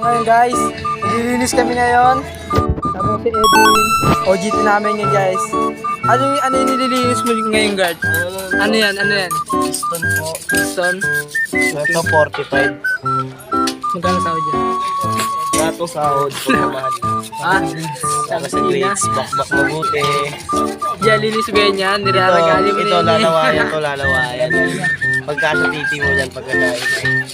ngayon guys, nililinis kami ngayon. Tapos si Edwin, OGT namin yun guys. Ano yung nililinis mo ngayon guard? Ano yan? Piston po. Piston? Ito 45. Magkano sahod dyan? Gato sahod po naman. Saka sa grades, bakbak mabuti. Diyan, linis ba yan yan? Niraragali mo Ito lalawayan. Pagka sa titi mo dyan, pagkakain.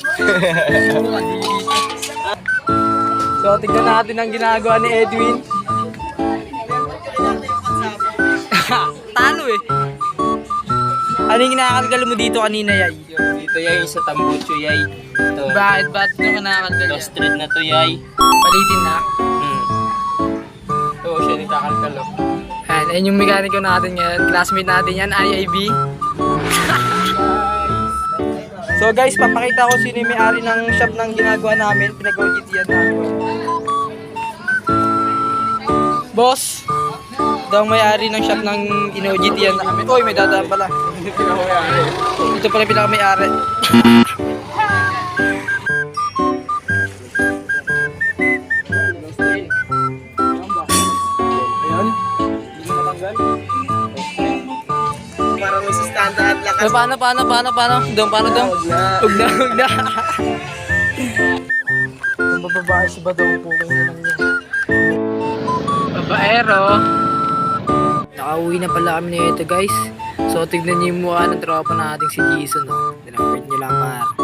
So, tignan natin ang ginagawa ni Edwin. Talo eh. Ano yung kinakalgal mo dito kanina, Yay? Dito yay, sa tambucho yay. Ito. Bakit ito kinakalgal Ito yan? street na to yay. Palitin na. Ito siya nitakalkalo. Ayan yung mekaniko natin ngayon. Classmate natin yan, IIB. So guys, papakita ko sino yung may-ari ng shop ng ginagawa namin. Pinag-OGT yan namin. Boss! Ito ang may-ari ng shop ng in-OGT yan namin. Uy, may dadaan pala. Ito pala pinaka-may-ari. Ayan. Parang may standard lakas. Paano? Paano? Huwag na. Ang bababae ba daw po kayo lang yun? Babaero. Nakauwi na pala kami nito guys. So tignan niyo yung mukha ng tropa nating si Jason. Tinapit niyo lang par.